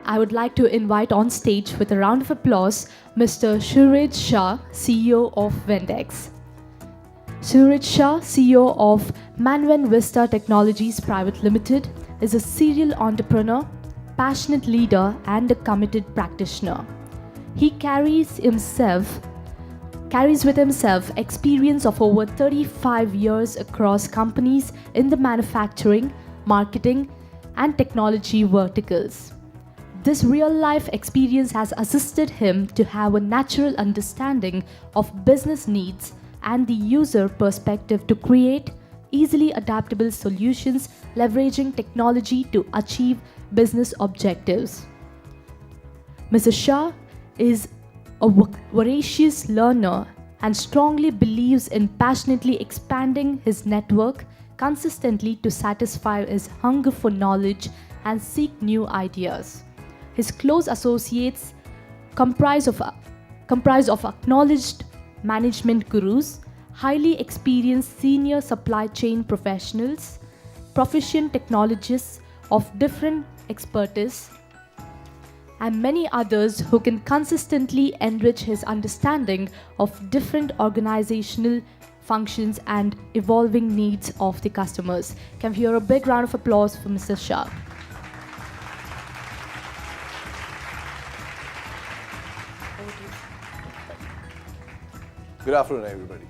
I would like to invite on stage with a round of applause Mr. Suhrid Shah, CEO of Windex. Suhrid Shah, CEO of Mavenvista Technologies Private Limited, is a serial entrepreneur, passionate leader, and a committed practitioner. He carries with himself experience of over 35 years across companies in the manufacturing, marketing, and technology verticals. This real-life experience has assisted him to have a natural understanding of business needs and the user perspective to create easily adaptable solutions leveraging technology to achieve business objectives. Mr. Shah is a voracious learner and strongly believes in passionately expanding his network consistently to satisfy his hunger for knowledge and seek new ideas. His close associates comprise of acknowledged management gurus, highly experienced senior supply chain professionals, proficient technologists of different expertise, and many others who can consistently enrich his understanding of different organizational functions and evolving needs of the customers. Can we hear a big round of applause for Mr. Shah? Good afternoon, everybody.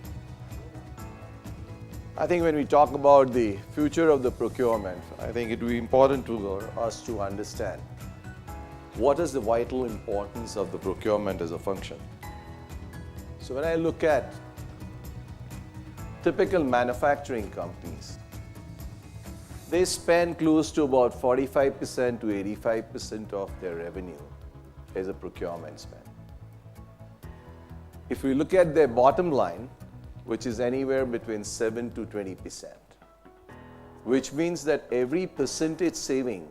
I think when we talk about the future of the procurement, I think it will be important to us to understand what is the vital importance of the procurement as a function. So when I look at typical manufacturing companies, they spend close to about 45% to 85% of their revenue as a procurement spend. If we look at their bottom line, which is anywhere between 7 to 20%, which means that every percentage saving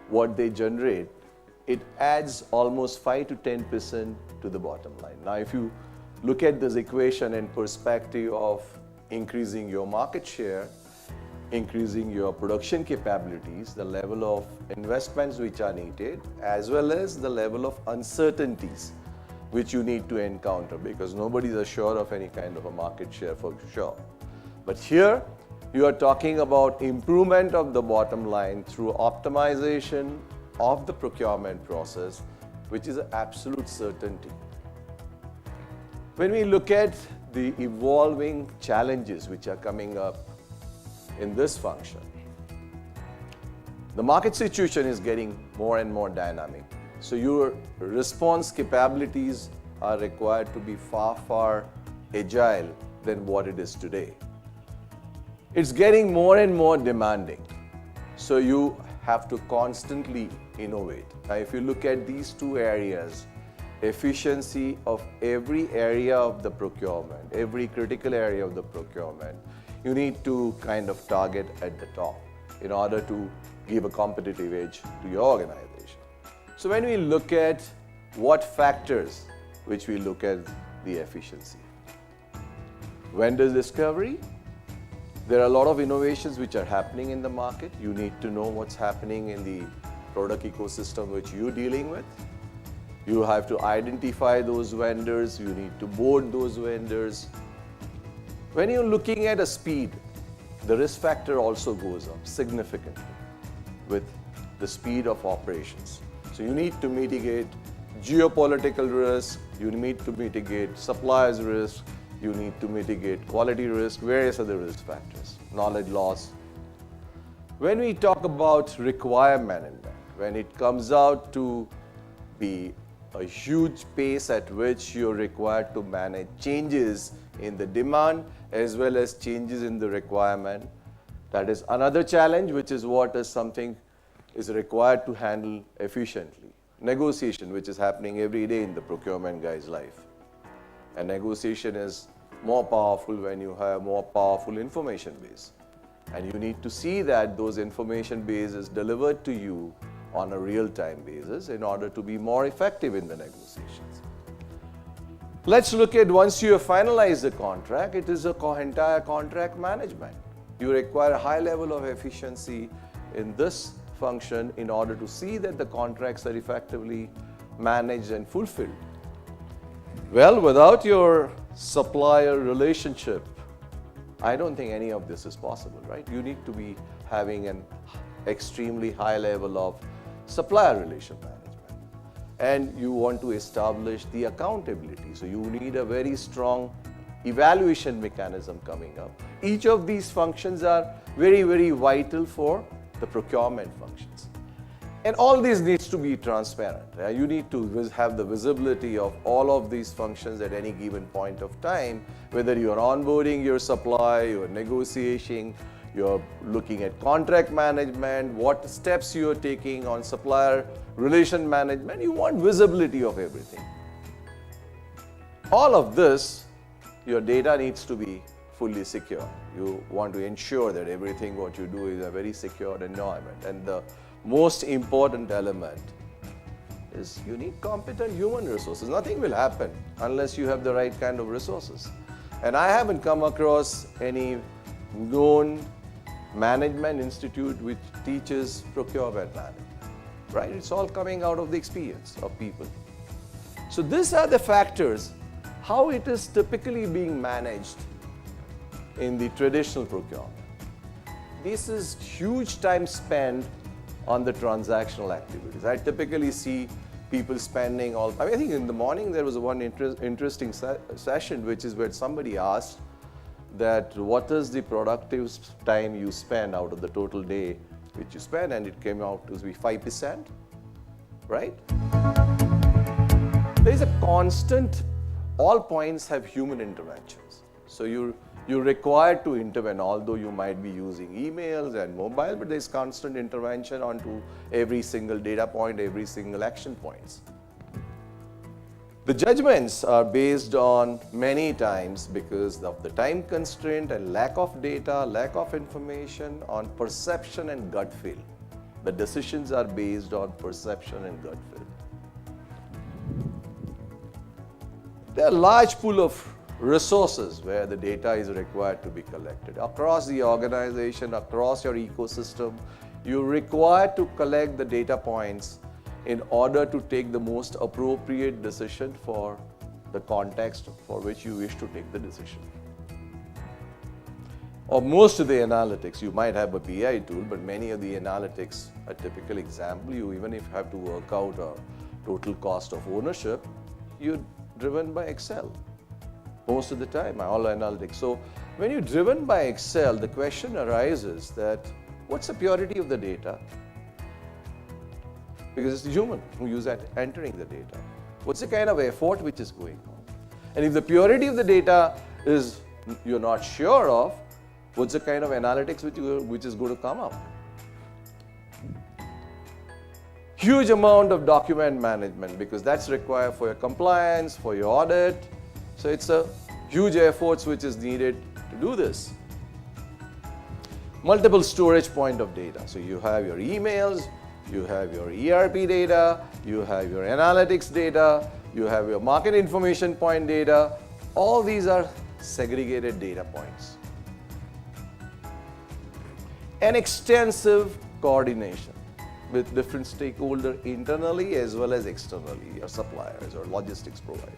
what they generate, it adds almost 5 to 10% to the bottom line. Now, if you look at this equation in perspective of increasing your market share, increasing your production capabilities, the level of investments which are needed, as well as the level of uncertainties which you need to encounter, because nobody is assured of any kind of a market share for sure. But here, you are talking about improvement of the bottom line through optimization of the procurement process, which is an absolute certainty. When we look at the evolving challenges which are coming up in this function, the market situation is getting more and more dynamic. So your response capabilities are required to be far agile than what it is today. It's getting more and more demanding. So you have to constantly innovate. Now, if you look at these two areas, efficiency of every area of the procurement, every critical area of the procurement, you need to kind of target at the top in order to give a competitive edge to your organization. So when we look at what factors which we look at the efficiency, vendor discovery, there are a lot of innovations which are happening in the market. You need to know what's happening in the product ecosystem which you're dealing with. You have to identify those vendors. You need to board those vendors. When you're looking at a speed, the risk factor also goes up significantly with the speed of operations. So you need to mitigate geopolitical risk, you need to mitigate suppliers risk, you need to mitigate quality risk, various other risk factors, knowledge loss. When we talk about requirement management, when it comes out to be a huge pace at which you're required to manage changes in the demand as well as changes in the requirement, that is another challenge, which is what is something is required to handle efficiently. Negotiation, which is happening every day in the procurement guy's life. And negotiation is more powerful when you have more powerful information base. And you need to see that those information base is delivered to you on a real-time basis in order to be more effective in the negotiations. Let's look at once you have finalized the contract, it is an entire contract management. You require a high level of efficiency in this function in order to see that the contracts are effectively managed and fulfilled. Well, without your supplier relationship, I don't think any of this is possible, right? You need to be having an extremely high level of supplier relation management. And you want to establish the accountability. So you need a very strong evaluation mechanism coming up. Each of these functions are very, very vital for the procurement functions. And all these needs to be transparent. You need to have the visibility of all of these functions at any given point of time, whether you're onboarding your supply, you're negotiating, you're looking at contract management, what steps you're taking on supplier relation management. You want visibility of everything. All of this, your data needs to be fully secure. You want to ensure that everything what you do is a very secure environment. And the most important element is you need competent human resources. Nothing will happen unless you have the right kind of resources. And I haven't come across any known management institute which teaches procurement management, right? It's all coming out of the experience of people. So these are the factors, how it is typically being managed in the traditional procurement. This is huge time spent on the transactional activities. I typically see people spending I think in the morning there was one interesting session, which is where somebody asked that what is the productive time you spend out of the total day which you spend, and it came out to be 5%, right? There is a constant, all points have human interventions. So you're required to intervene, although you might be using emails and mobile, but there's constant intervention onto every single data point, every single action points. The judgments are based on many times, because of the time constraint and lack of data, lack of information, on perception and gut feel. The decisions are based on perception and gut feel. There are a large pool of resources where the data is required to be collected. Across the organization, across your ecosystem, you're required to collect the data points in order to take the most appropriate decision for the context for which you wish to take the decision. Or most of the analytics, you might have a BI tool, but many of the analytics, a typical example, you even if you have to work out a total cost of ownership, you're driven by Excel. Most of the time, all analytics. So when you're driven by Excel, the question arises that what's the purity of the data? Because it's the human who is entering the data. What's the kind of effort which is going on? And if the purity of the data is you're not sure of, what's the kind of analytics which is going to come up? Huge amount of document management, because that's required for your compliance, for your audit. So it's a huge effort which is needed to do this. Multiple storage point of data. So you have your emails, you have your ERP data, you have your analytics data, you have your market information point data. All these are segregated data points. And extensive coordination with different stakeholders internally as well as externally, your suppliers or logistics providers.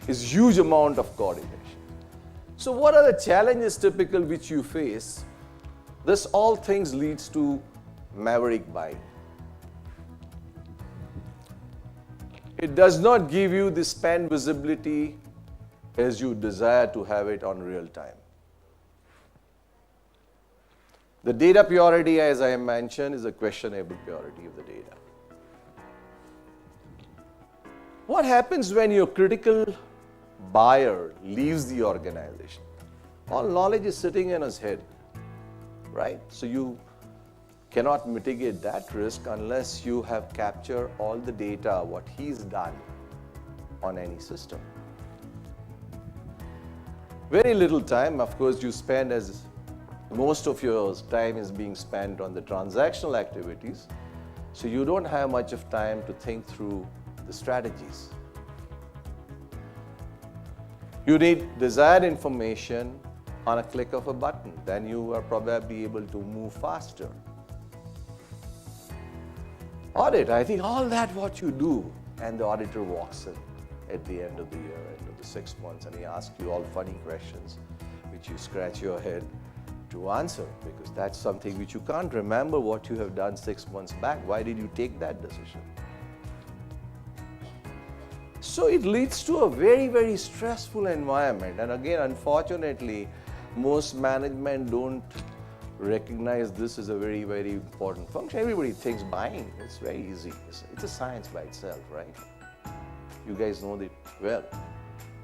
Is huge amount of coordination. So what are the challenges typical which you face? This all things leads to maverick buying. It does not give you the spend visibility as you desire to have it on real time. The data purity, as I mentioned, is a questionable purity of the data. What happens when your critical buyer leaves the organization? All knowledge is sitting in his head, right? So you cannot mitigate that risk unless you have captured all the data, what he's done on any system. Very little time, of course, you spend, as most of your time is being spent on the transactional activities, so you don't have much of time to think through the strategies. You need desired information on a click of a button, then you are probably able to move faster. Audit, I think all that what you do, and the auditor walks in at the end of the year, end of the 6 months, and he asks you all funny questions, which you scratch your head to answer, because that's something which you can't remember what you have done 6 months back. Why did you take that decision? So it leads to a very, very stressful environment. And again, unfortunately, most management don't recognize this as a very, very important function. Everybody thinks buying, it's very easy. It's a science by itself, right? You guys know that well.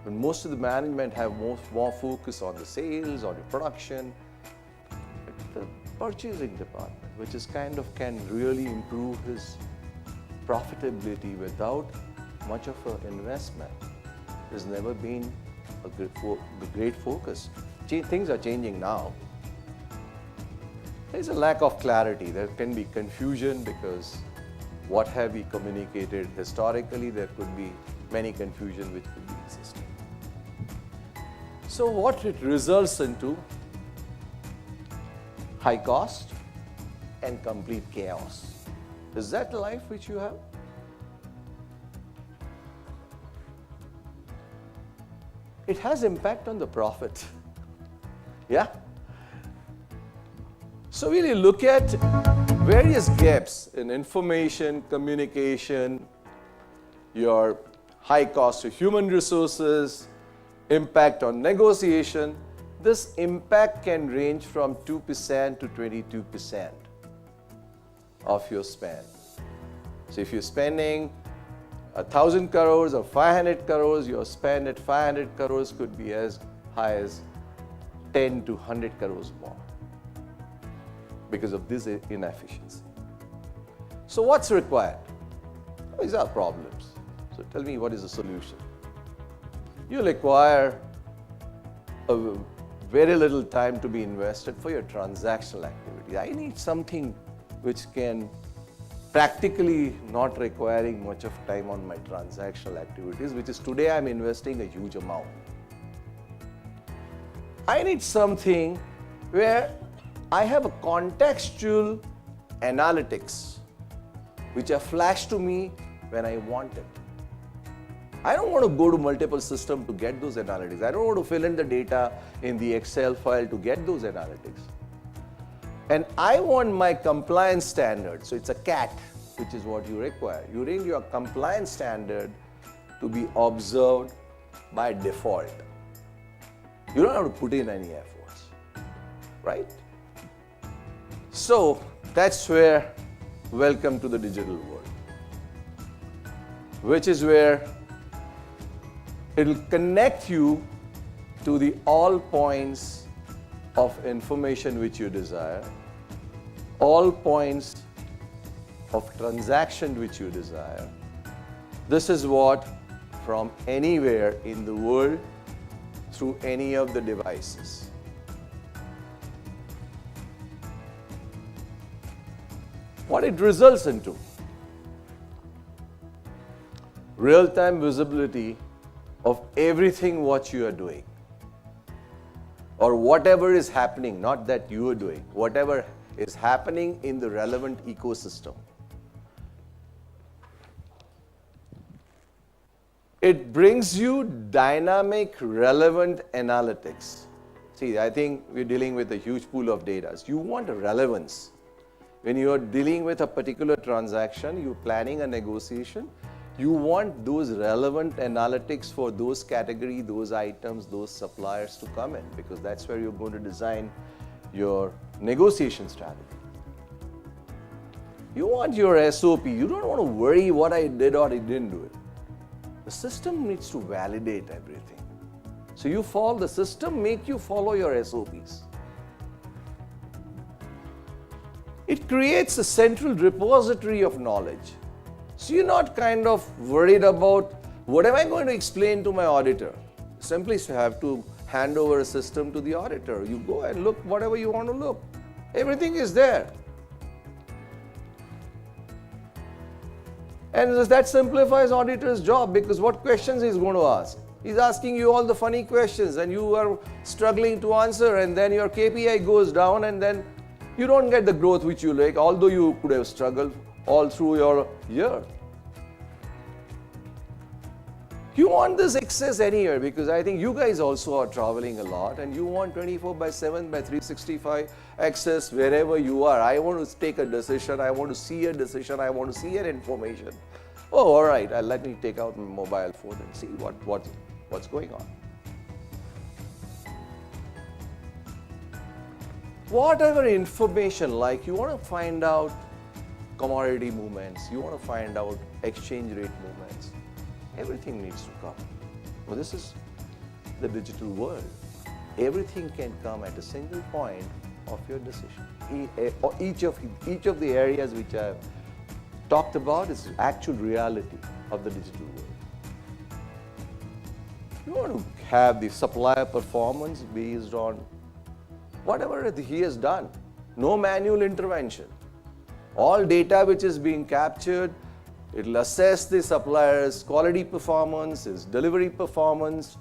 But most of the management have more focus on the sales, on the production. But the purchasing department, which is kind of can really improve his profitability without much of an investment, has never been a great focus. Things are changing now. There is a lack of clarity. There can be confusion because what have we communicated historically, there could be many confusion which could be existing. So what it results into? High cost and complete chaos. Is that the life which you have? It has impact on the profit. Yeah? So we'll look at various gaps in information, communication, your high cost of human resources, impact on negotiation. This impact can range from 2% to 22% of your spend. So if you're spending 1,000 crores or 500 crores, your spend at 500 crores could be as high as 10 to 100 crores more because of this inefficiency. So what's required? These are problems. So tell me, what is the solution? You'll require a very little time to be invested for your transactional activity. I need something which can practically not requiring much of time on my transactional activities, which is today I'm investing a huge amount. I need something where I have a contextual analytics which are flashed to me when I want it. I don't want to go to multiple systems to get those analytics. I don't want to fill in the data in the Excel file to get those analytics. And I want my compliance standard, so it's a CAT, which is what you require. You need your compliance standard to be observed by default. You don't have to put in any efforts, right? So that's where, welcome to the digital world, which is where it will connect you to the all points of information which you desire, all points of transaction which you desire. This is what, from anywhere in the world, through any of the devices. What it results into? Real-time visibility of everything what you are doing, or whatever is happening, not that you are doing, whatever is happening in the relevant ecosystem. It brings you dynamic, relevant analytics. See, I think we're dealing with a huge pool of data. You want a relevance. When you're dealing with a particular transaction, you're planning a negotiation, you want those relevant analytics for those category, those items, those suppliers to come in, because that's where you're going to design your negotiation strategy. You want your SOP. You don't want to worry what I did or I didn't do it. The system needs to validate everything. So you follow the system, make you follow your SOPs. It creates a central repository of knowledge. So you're not kind of worried about what am I going to explain to my auditor. Simply have to hand over a system to the auditor. You go and look whatever you want to look. Everything is there. And that simplifies auditor's job, because what questions he's going to ask? He's asking you all the funny questions and you are struggling to answer, and then your KPI goes down and then you don't get the growth which you like, although you could have struggled all through your year. You want this access anywhere because I think you guys also are traveling a lot and you want 24/7 by 365 access wherever you are. I want to take a decision, I want to see a decision, I want to see an information. Oh, all right, let me take out my mobile phone and see what's going on. Whatever information, like you want to find out commodity movements, you want to find out exchange rate movements, everything needs to come. Well, this is the digital world. Everything can come at a single point of your decision. Each of the areas which I have talked about is actual reality of the digital world. You want to have the supplier performance based on whatever he has done. No manual intervention. All data which is being captured, it will assess the supplier's quality performance, his delivery performance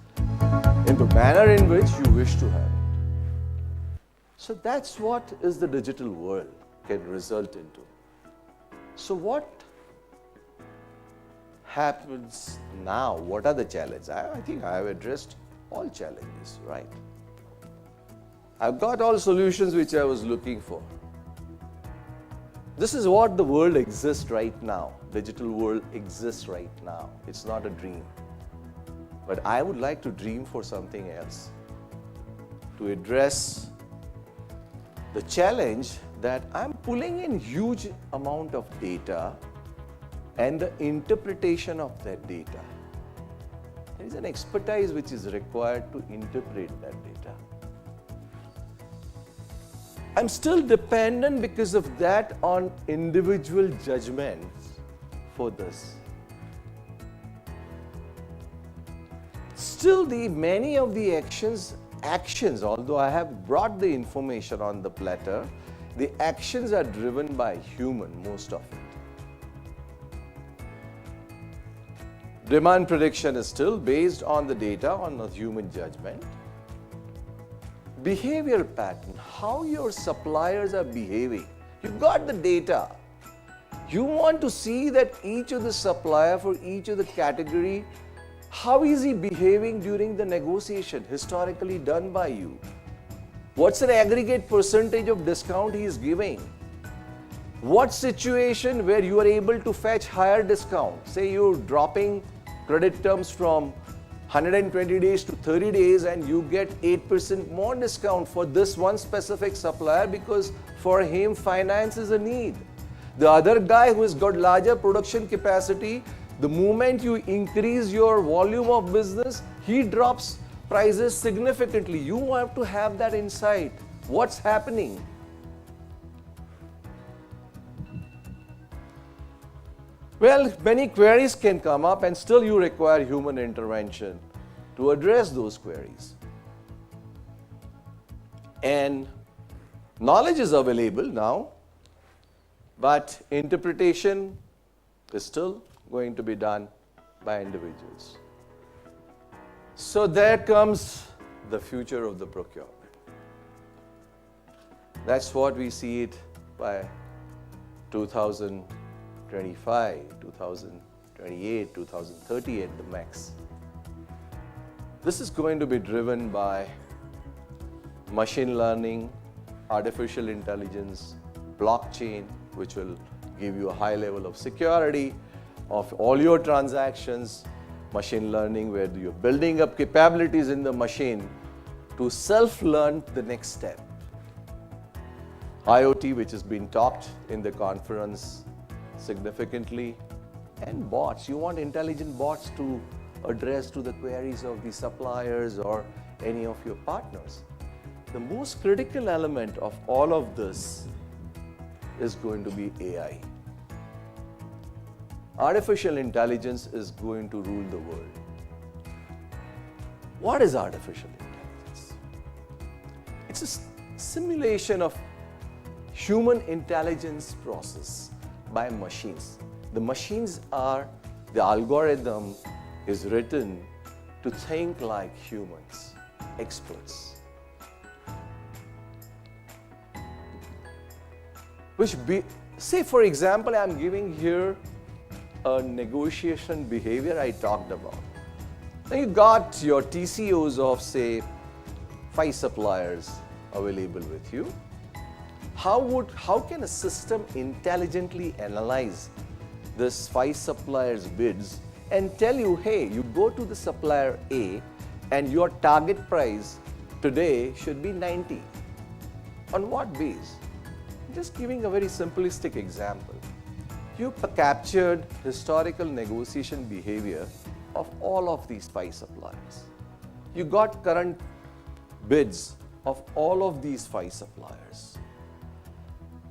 in the manner in which you wish to have it. So that's what is the digital world can result into. So what happens now? What are the challenges? I think I have addressed all challenges, right? I've got all solutions which I was looking for. This is what the world exists right now. Digital world exists right now. It's not a dream. But I would like to dream for something else. To address the challenge that I'm pulling in huge amount of data and the interpretation of that data. There is an expertise which is required to interpret that data. I'm still dependent because of that on individual judgments for this. Still, many of the actions, although I have brought the information on the platter, the actions are driven by human, most of it. Demand prediction is still based on the data, on the human judgment. Behavior pattern, how your suppliers are behaving. You've got the data. You want to see that each of the supplier for each of the category, how is he behaving during the negotiation historically done by you? What's the aggregate percentage of discount he is giving? What situation where you are able to fetch higher discount? Say you're dropping credit terms from 120 days to 30 days and you get 8% more discount for this one specific supplier because for him finance is a need. The other guy who has got larger production capacity, the moment you increase your volume of business, he drops prices significantly. You have to have that insight. What's happening? Well, many queries can come up and still you require human intervention to address those queries. And knowledge is available now, but interpretation is still going to be done by individuals. So there comes the future of the procurement. That's what we see it by 2025, 2028, 2030 at the max. This is going to be driven by machine learning, artificial intelligence, blockchain, which will give you a high level of security of all your transactions, machine learning where you're building up capabilities in the machine to self-learn the next step. IoT, which has been talked in the conference significantly, and bots. You want intelligent bots to address to the queries of the suppliers or any of your partners. The most critical element of all of this is going to be AI. Artificial intelligence is going to rule the world. What is artificial intelligence? It's a simulation of human intelligence process by machines. The machines are, the algorithm is written to think like humans, experts. Say for example, I'm giving here a negotiation behavior I talked about. Now you got your TCOs of say 5 suppliers available with you. How can a system intelligently analyze this 5 suppliers bids and tell you, hey, you go to the supplier A and your target price today should be 90. On what base? Just giving a very simplistic example. You captured historical negotiation behavior of all of these 5 suppliers. You got current bids of all of these 5 suppliers.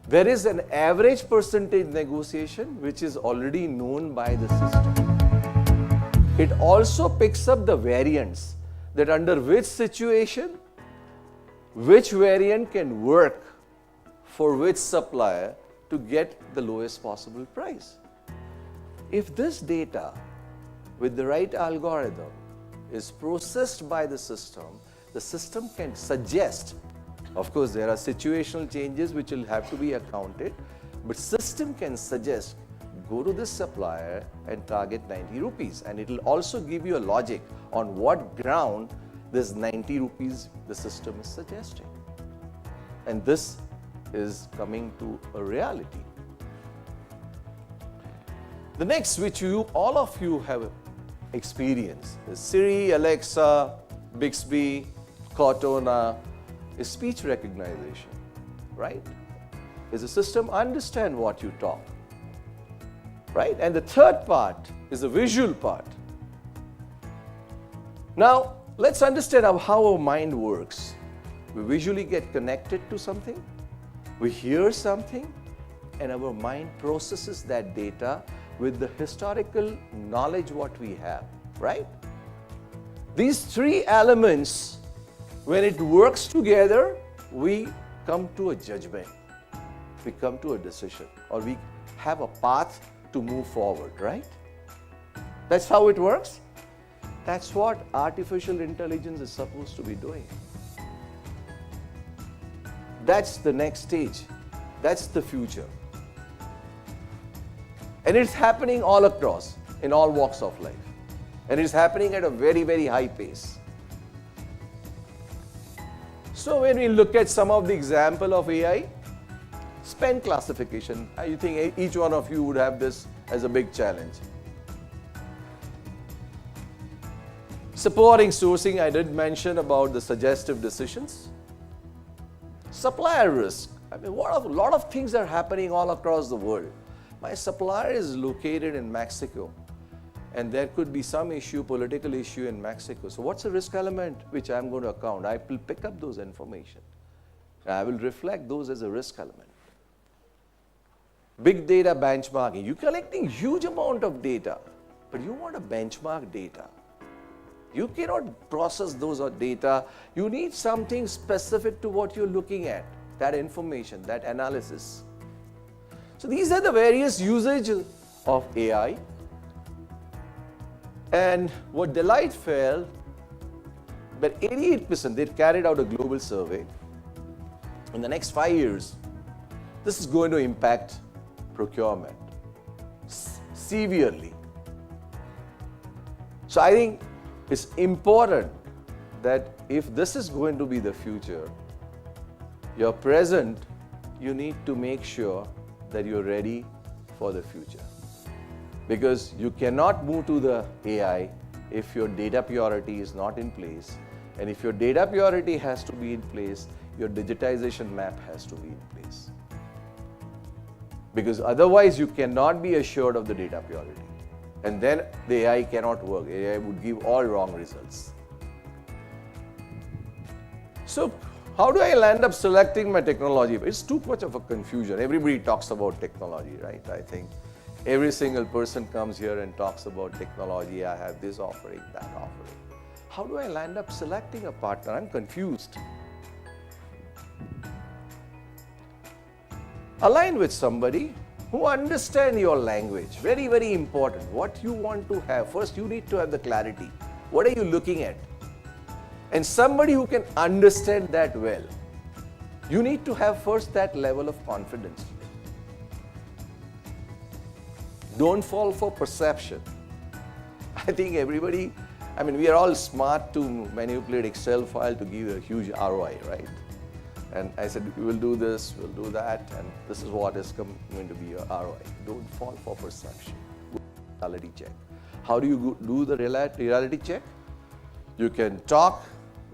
There is an average percentage negotiation which is already known by the system. It also picks up the variants that under which situation, which variant can work for which supplier to get the lowest possible price. If this data with the right algorithm is processed by the system can suggest, of course there are situational changes which will have to be accounted, but system can suggest go to this supplier and target 90 rupees, and it will also give you a logic on what ground this 90 rupees the system is suggesting. And this is coming to a reality. The next, which all of you have experienced, is Siri, Alexa, Bixby, Cortana, is speech recognition, right? Is the system understand what you talk, right? And the third part is the visual part. Now, let's understand how our mind works. We visually get connected to something, we hear something, and our mind processes that data with the historical knowledge what we have, right? These 3 elements, when it works together, we come to a judgment, we come to a decision, or we have a path to move forward, right? That's how it works. That's what artificial intelligence is supposed to be doing. That's the next stage. That's the future. And it's happening all across, in all walks of life. And it's happening at a very, very high pace. So when we look at some of the example of AI, spend classification, I think each one of you would have this as a big challenge. Supporting sourcing, I did mention about the suggestive decisions. Supplier risk, I mean, a lot of things are happening all across the world. My supplier is located in Mexico, and there could be some issue, political issue in Mexico. So what's the risk element which I'm going to account? I will pick up those information. I will reflect those as a risk element. Big data benchmarking. You're collecting huge amount of data, but you want to benchmark data. You cannot process those data. You need something specific to what you're looking at, that information, that analysis. So these are the various usages of AI. And what Deloitte felt, that 88%, they carried out a global survey. In the next 5 years, this is going to impact procurement severely. So I think it's important that if this is going to be the future, your present, you need to make sure that you're ready for the future. Because you cannot move to the AI if your data purity is not in place. And if your data purity has to be in place, your digitization map has to be in place. Because otherwise you cannot be assured of the data purity. And then the AI cannot work. AI would give all wrong results. So how do I land up selecting my technology? It's too much of a confusion. Everybody talks about technology, right? I think every single person comes here and talks about technology. I have this offering, that offering. How do I land up selecting a partner? I'm confused. Align with somebody who understands your language. Very, very important. What you want to have. First, you need to have the clarity. What are you looking at? And somebody who can understand that well. You need to have first that level of confidence. Don't fall for perception. I think everybody, we are all smart to manipulate Excel file to give a huge ROI, right? And I said, we will do this, we'll do that, and this is what is going to be your ROI. Don't fall for perception. Reality check. How do you do the reality check? You can talk,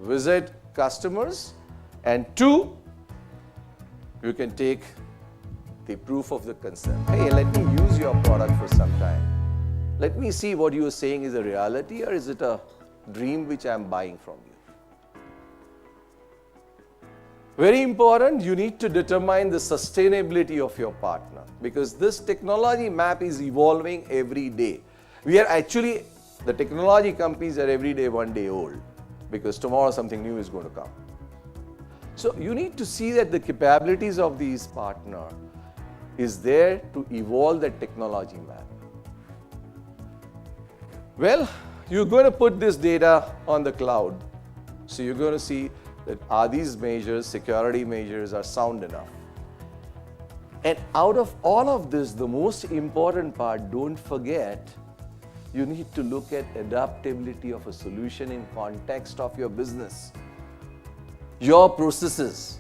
visit customers, and 2, you can take the proof of the concept. Hey, let me use your product for some time. Let me see what you are saying is a reality or is it a dream which I am buying from you. Very important, you need to determine the sustainability of your partner because this technology map is evolving every day. The technology companies are every day one day old because tomorrow something new is going to come. So you need to see that the capabilities of these partners is there to evolve that technology map. Well, you're going to put this data on the cloud. So you're going to see that are these measures, security measures are sound enough. And out of all of this, the most important part, don't forget, you need to look at adaptability of a solution in context of your business, your processes.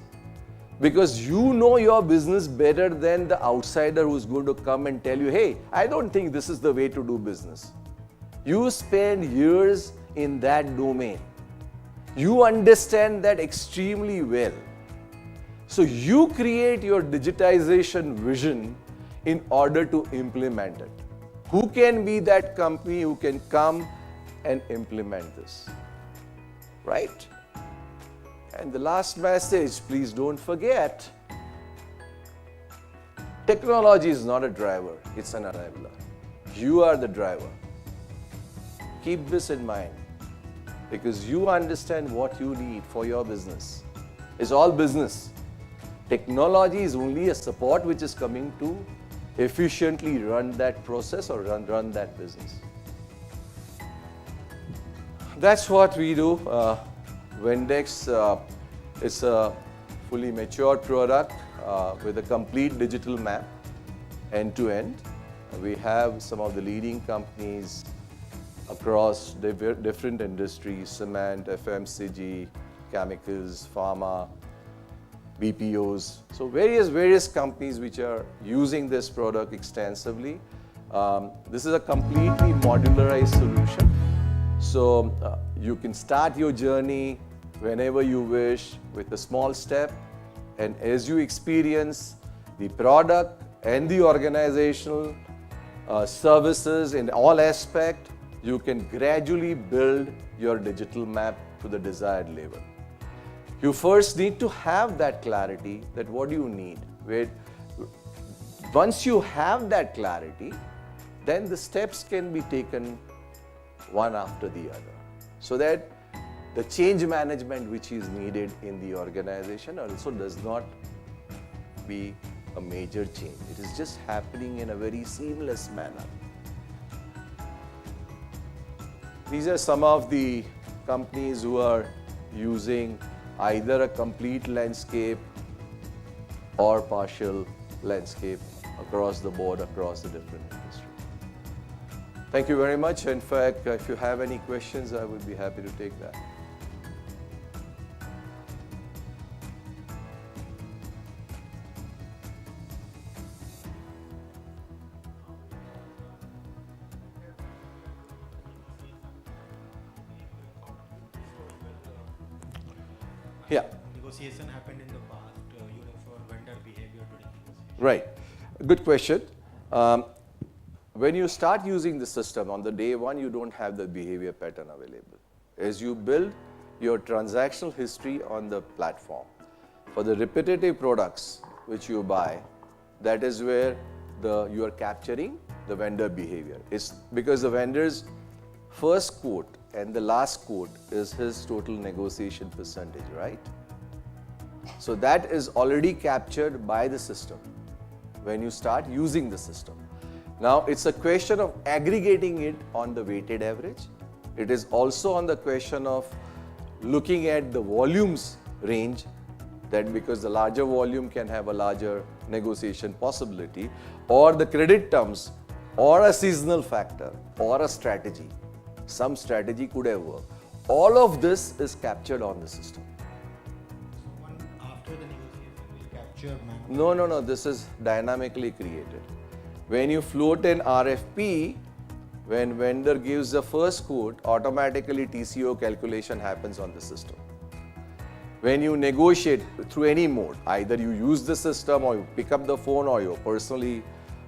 Because you know your business better than the outsider who's going to come and tell you, hey, I don't think this is the way to do business. You spend years in that domain. You understand that extremely well. So you create your digitization vision in order to implement it. Who can be that company who can come and implement this? Right? And the last message, please don't forget, technology is not a driver, it's an enabler. You are the driver. Keep this in mind because you understand what you need for your business. It's all business. Technology is only a support which is coming to efficiently run that process or run that business. That's what we do. Windex is a fully matured product with a complete digital map end to end. We have some of the leading companies across different industries, cement, FMCG, chemicals, pharma, BPOs. So various companies which are using this product extensively. This is a completely modularized solution. So you can start your journey whenever you wish with a small step, and as you experience the product and the organizational services in all aspects, you can gradually build your digital map to the desired level. You first need to have that clarity that what do you need. Once you have that clarity, then the steps can be taken one after the other, so that the change management which is needed in the organization also does not be a major change. It is just happening in a very seamless manner. These are some of the companies who are using either a complete landscape or partial landscape across the board, across the different industries. Thank you very much. In fact, if you have any questions, I would be happy to take that. Yeah. Negotiation happened in the past, for vendor behavior during negotiation. Right. Good question. When you start using the system on the day one, you don't have the behavior pattern available. As you build your transactional history on the platform, for the repetitive products which you buy, that is where you are capturing the vendor behavior. It's because the vendor's first quote and the last quote is his total negotiation percentage, right? So that is already captured by the system when you start using the system. Now it's a question of aggregating it on the weighted average. It is also on the question of looking at the volumes range, that because the larger volume can have a larger negotiation possibility, or the credit terms or a seasonal factor or a strategy. Some strategy could have worked. All of this is captured on the system. So one after the negotiation will capture No, this is dynamically created. When you float an RFP, when vendor gives the first quote, automatically TCO calculation happens on the system. When you negotiate through any mode, either you use the system or you pick up the phone or you're personally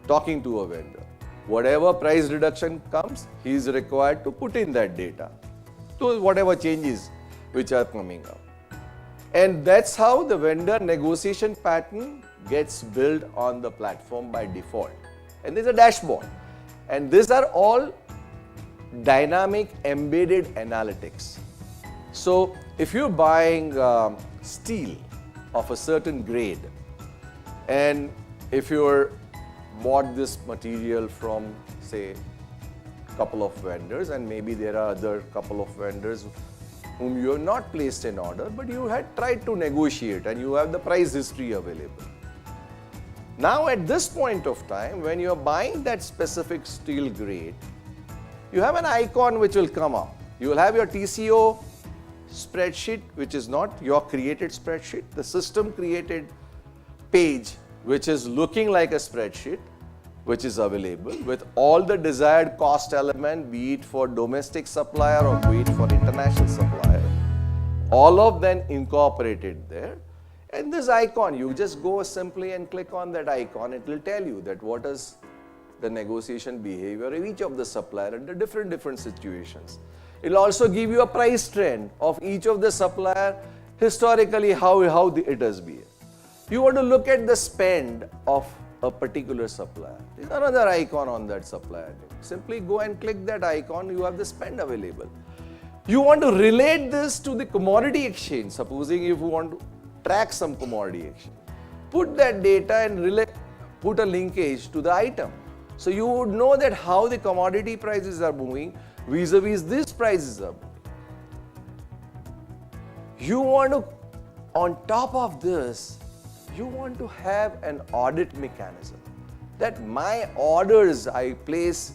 talking to a vendor, whatever price reduction comes, he is required to put in that data to whatever changes which are coming up. And that's how the vendor negotiation pattern gets built on the platform by default. And there's a dashboard. And these are all dynamic embedded analytics. So if you're buying steel of a certain grade, and if you're bought this material from, say, a couple of vendors, and maybe there are other couple of vendors whom you have not placed an order, but you had tried to negotiate and you have the price history available. Now at this point of time, when you are buying that specific steel grade, you have an icon which will come up. You will have your TCO spreadsheet, which is not your created spreadsheet, the system created page, which is looking like a spreadsheet, which is available with all the desired cost element, be it for domestic supplier or be it for international supplier, all of them incorporated there. And this icon, you just go simply and click on that icon, it will tell you that what is the negotiation behavior of each of the supplier under different situations. It will also give you a price trend of each of the supplier, historically how it has been. You want to look at the spend of a particular supplier. There's another icon on that supplier. Simply go and click that icon, you have the spend available. You want to relate this to the commodity exchange, supposing if you want to track some commodity exchange. Put that data and put a linkage to the item. So you would know that how the commodity prices are moving vis-a-vis these prices are moving. You want to, on top of this, you want to have an audit mechanism. That my orders, I place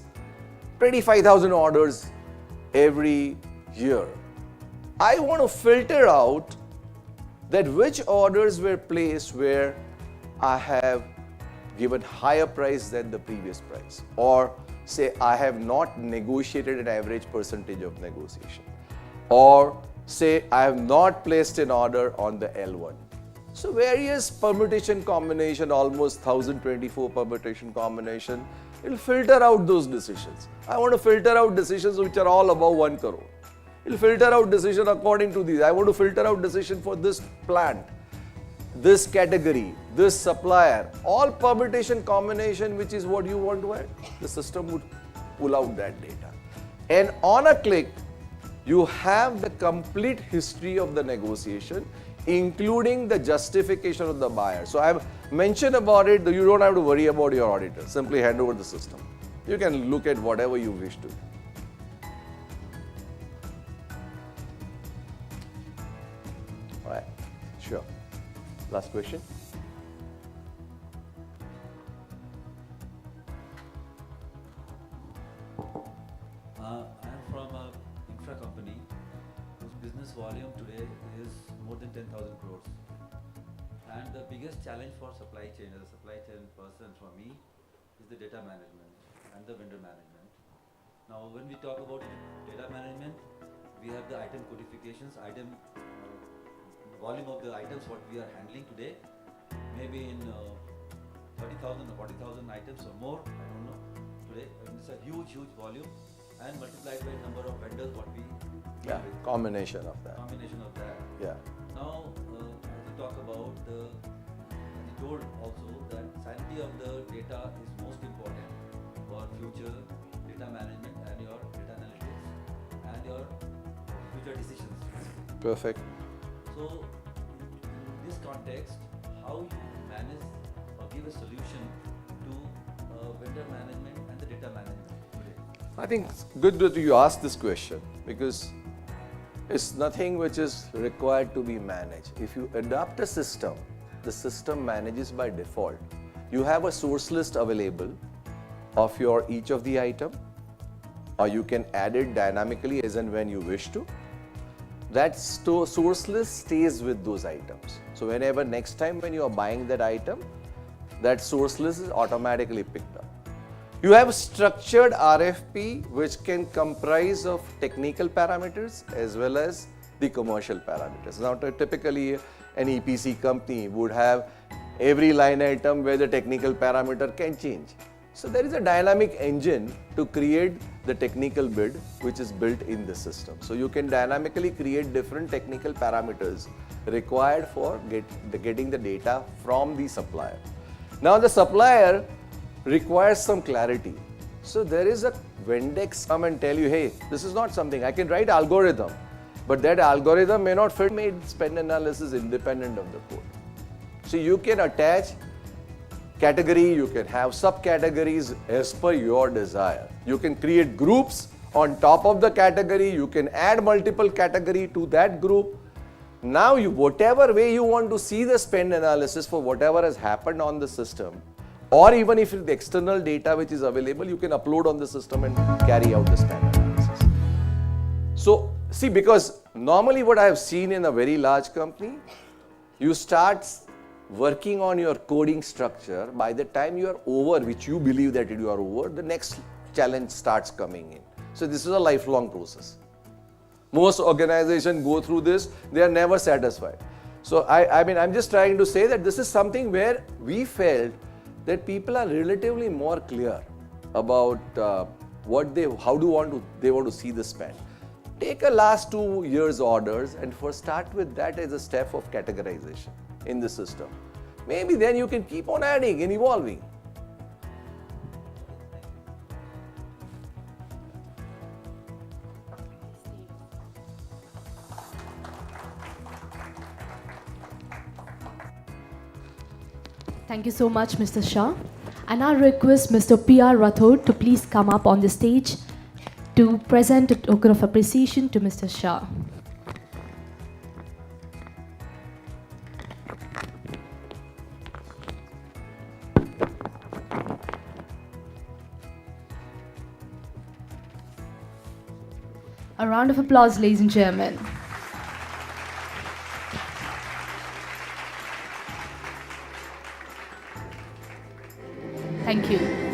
25,000 orders every year. I want to filter out that which orders were placed where I have given higher price than the previous price, or say I have not negotiated an average percentage of negotiation, or say I have not placed an order on the L1. So various permutation combination, almost 1024 permutation combination, it will filter out those decisions. I want to filter out decisions which are all above 1 crore. It will filter out decision according to these. I want to filter out decision for this plant, this category, this supplier, all permutation combination, which is what you want to add. The system would pull out that data. And on a click, you have the complete history of the negotiation, including the justification of the buyer. So I have mentioned about it, you don't have to worry about your auditor. Simply hand over the system. You can look at whatever you wish to. All right, sure. Last question. I'm from an infra company whose business volume today is more than 10,000 crores. And the biggest challenge for supply chain, as a supply chain person for me, is the data management and the vendor management. Now, when we talk about data management, we have the item codifications, volume of the items what we are handling today, maybe in 30,000 or 40,000 items or more, I don't know today. It's a huge volume, and multiplied by number of vendors what we Yeah, combination of that. Yeah. Now, as we talk about as you told also that sanity of the data is most important for future data management and your data analytics and your future decisions. Perfect. So, in this context, how you manage or give a solution to vendor management and the data management today? I think it's good that you asked this question, because it's nothing which is required to be managed. If you adopt a system, the system manages by default. You have a source list available of your each of the item, or you can add it dynamically as and when you wish to. That source list stays with those items. So whenever next time when you are buying that item, that source list is automatically picked up. You have structured RFP, which can comprise of technical parameters as well as the commercial parameters. Now, typically an EPC company would have every line item where the technical parameter can change. So there is a dynamic engine to create the technical bid, which is built in the system. So you can dynamically create different technical parameters required for getting the data from the supplier. Now the supplier requires some clarity. So there is a Windex come and tell you, hey, this is not something, I can write algorithm, but that algorithm may not fit made spend analysis independent of the code. So you can attach category, you can have subcategories as per your desire. You can create groups on top of the category, you can add multiple category to that group. Now whatever way you want to see the spend analysis for whatever has happened on the system, or even if the external data which is available, you can upload on the system and carry out the spend analysis. So see, because normally what I have seen in a very large company, you start working on your coding structure. By the time you are over, which you believe that you are over, the next challenge starts coming in. So this is a lifelong process. Most organizations go through this, they are never satisfied. So I mean, I'm just trying to say that this is something where we felt that people are relatively more clear about what they want to see the spend. Take a last 2 years orders and first start with that as a step of categorization in the system. Maybe then you can keep on adding and evolving. Thank you so much, Mr. Shah. And I request Mr. P.R. Rathod to please come up on the stage to present a token of appreciation to Mr. Shah. A round of applause, ladies and gentlemen. Thank you.